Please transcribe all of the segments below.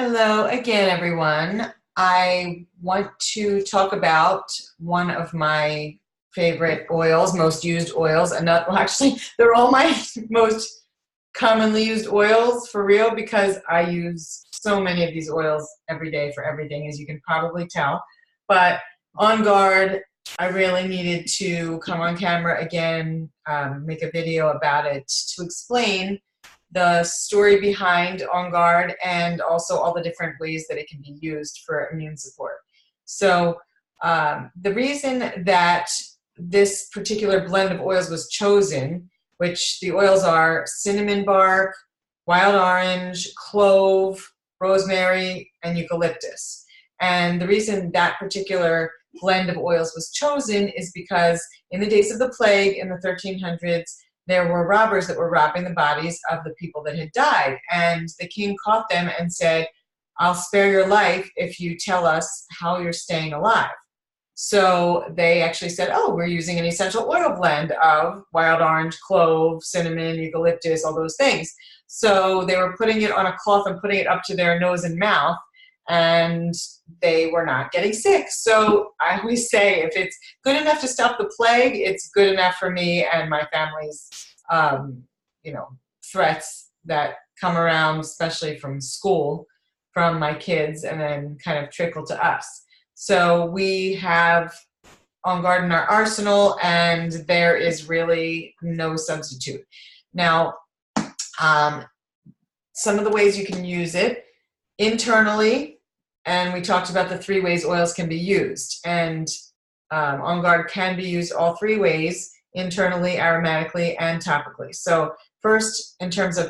Hello again, everyone. I want to talk about one of my favorite oils, most used oils, and not, well, actually, they're all my most commonly used oils for real because I use so many of these oils every day for everything, as you can probably tell. But On Guard, I really needed to come on camera again, make a video about it to explain the story behind On Guard and also all the different ways that it can be used for immune support. So the reason that this particular blend of oils was chosen, which the oils are cinnamon bark, wild orange, clove, rosemary, and eucalyptus. And the reason that particular blend of oils was chosen is because in the days of the plague in the 1300s, there were robbers that were robbing the bodies of the people that had died. And the king caught them and said, "I'll spare your life if you tell us how you're staying alive." So they actually said, "Oh, we're using an essential oil blend of wild orange, clove, cinnamon, eucalyptus, all those things." So they were putting it on a cloth and putting it up to their nose and mouth, and they were not getting sick. So I always say, if it's good enough to stop the plague, it's good enough for me and my family's, threats that come around, especially from school, from my kids, and then kind of trickle to us. So we have On Guard in our arsenal, and there is really no substitute. Now, some of the ways you can use it internally, and we talked about the 3 ways oils can be used. And On Guard can be used all 3 ways: internally, aromatically, and topically. So first, in terms of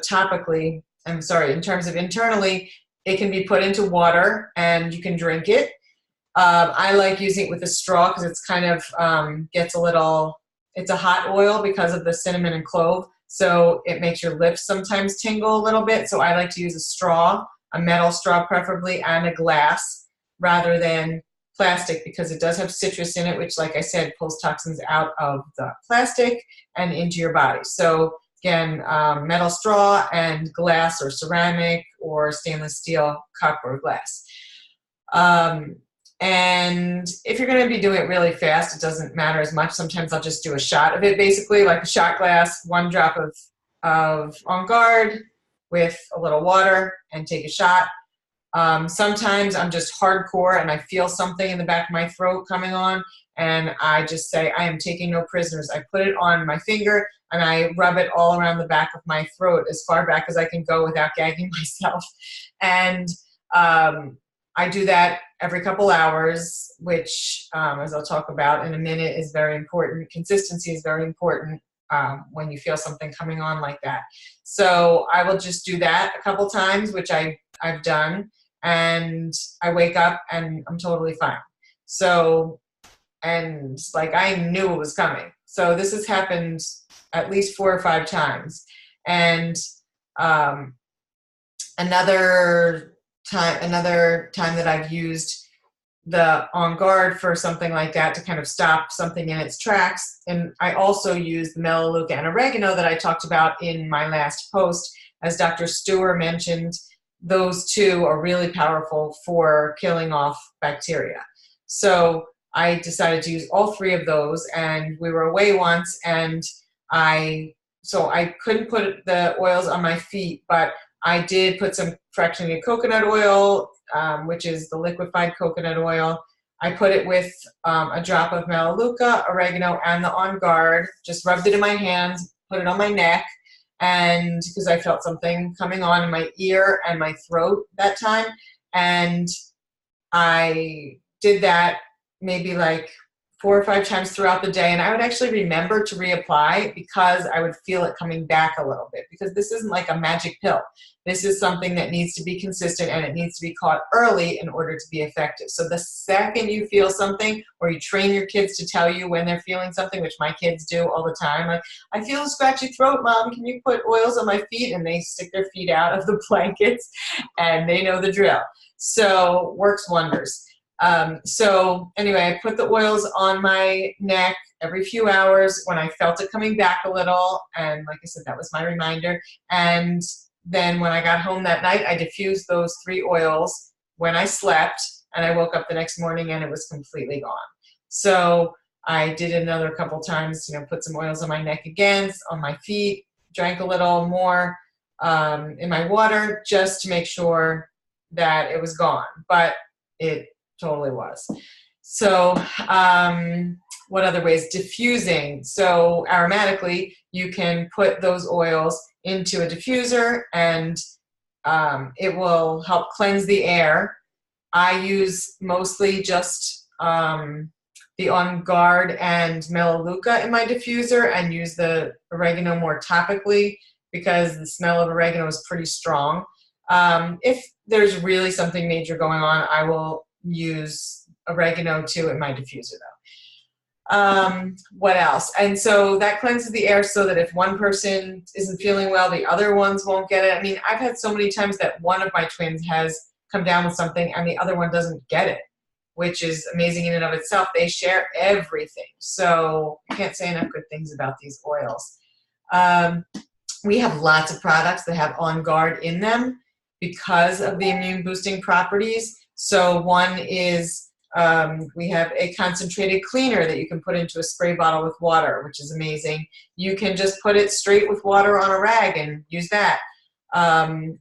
internally, it can be put into water and you can drink it. I like using it with a straw because it's kind of gets a little, it's a hot oil because of the cinnamon and clove. So it makes your lips sometimes tingle a little bit. So I like to use a straw, a metal straw preferably, and a glass rather than plastic, because it does have citrus in it, which, like I said, pulls toxins out of the plastic and into your body. So again, metal straw and glass or ceramic or stainless steel cup or glass. And if you're going to be doing it really fast, it doesn't matter as much. Sometimes I'll just do a shot of it, basically like a shot glass, 1 drop of On Guard with a little water and take a shot. Sometimes I'm just hardcore and I feel something in the back of my throat coming on, and I just say, "I am taking no prisoners." I put it on my finger and I rub it all around the back of my throat as far back as I can go without gagging myself. And I do that every couple hours, which, as I'll talk about in a minute, is very important. Consistency is very important when you feel something coming on like that. So I will just do that a couple times, which I've done, and I wake up and I'm totally fine. So, and like I knew it was coming. So this has happened at least 4 or 5 times. And another time that I've used the On Guard for something like that to kind of stop something in its tracks. And I also use the melaleuca and oregano that I talked about in my last post. As Dr. Stewart mentioned, those 2 are really powerful for killing off bacteria. So I decided to use all 3 of those, and we were away once, and I couldn't put the oils on my feet, but I did put some fractionated coconut oil, which is the liquefied coconut oil. I put it with a drop of melaleuca, oregano, and the On Guard. Just rubbed it in my hands, put it on my neck, and because I felt something coming on in my ear and my throat that time. And I did that maybe like 4 or 5 times throughout the day, and I would actually remember to reapply because I would feel it coming back a little bit, because this isn't like a magic pill. This is something that needs to be consistent, and it needs to be caught early in order to be effective. So the second you feel something, or you train your kids to tell you when they're feeling something, which my kids do all the time, like, "I feel a scratchy throat, Mom, can you put oils on my feet?" And they stick their feet out of the blankets, and they know the drill. So works wonders. So anyway, I put the oils on my neck every few hours when I felt it coming back a little. And like I said, that was my reminder. And then when I got home that night, I diffused those 3 oils when I slept, and I woke up the next morning and it was completely gone. So I did it another couple times, you know, put some oils on my neck again, on my feet, drank a little more in my water just to make sure that it was gone, but it totally was. So what other ways? Diffusing. So aromatically, you can put those oils into a diffuser and it will help cleanse the air. I use mostly just the OnGuard and Melaleuca in my diffuser, and use the oregano more topically because the smell of oregano is pretty strong. If there's really something major going on, I will use oregano too in my diffuser though. What else? And so that cleanses the air so that if one person isn't feeling well, the other ones won't get it. I mean, I've had so many times that one of my twins has come down with something and the other one doesn't get it, which is amazing in and of itself. They share everything. So I can't say enough good things about these oils. We have lots of products that have OnGuard in them because of the immune boosting properties. So one is we have a concentrated cleaner that you can put into a spray bottle with water, which is amazing. You can just put it straight with water on a rag and use that.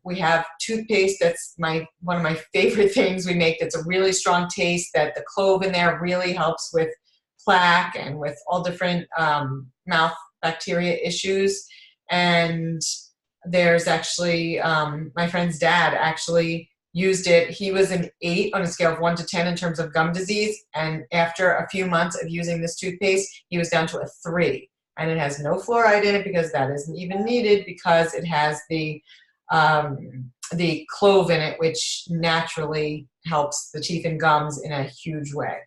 We have toothpaste that's one of my favorite things we make that's a really strong taste, that the clove in there really helps with plaque and with all different mouth bacteria issues. And there's actually, my friend's dad actually used it. He was an 8 on a scale of 1 to 10 in terms of gum disease. And after a few months of using this toothpaste, he was down to a 3. And it has no fluoride in it because that isn't even needed, because it has the clove in it, which naturally helps the teeth and gums in a huge way.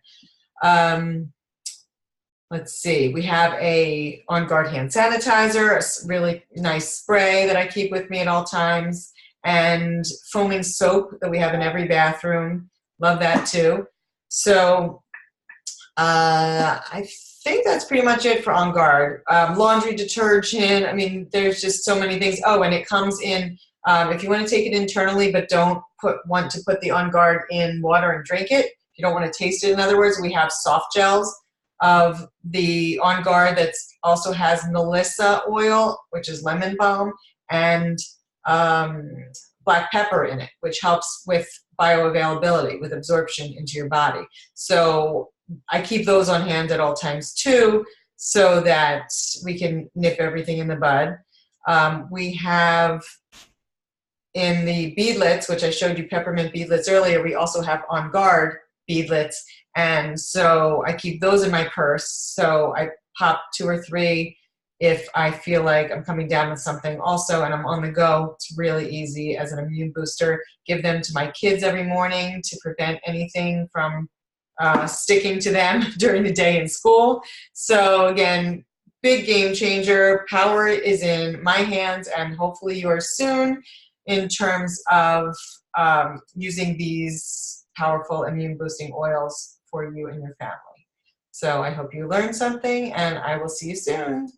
Let's see, we have a OnGuard hand sanitizer, a really nice spray that I keep with me at all times, and foaming soap that we have in every bathroom. Love that too. So I think that's pretty much it for OnGuard. Laundry detergent, I mean, there's just so many things. Oh, and it comes in, if you want to take it internally but don't want to put the OnGuard in water and drink it, if you don't want to taste it, in other words, we have soft gels of the OnGuard that also has Melissa oil, which is lemon balm, and black pepper in it, which helps with bioavailability, with absorption into your body. So I keep those on hand at all times too, so that we can nip everything in the bud. We have in the beadlets, which I showed you peppermint beadlets earlier, we also have OnGuard beadlets. And so I keep those in my purse. So I pop 2 or 3 if I feel like I'm coming down with something also and I'm on the go. It's really easy as an immune booster. Give them to my kids every morning to prevent anything from sticking to them during the day in school. So again, big game changer. Power is in my hands and hopefully yours soon in terms of using these powerful immune boosting oils for you and your family. So I hope you learned something, and I will see you soon.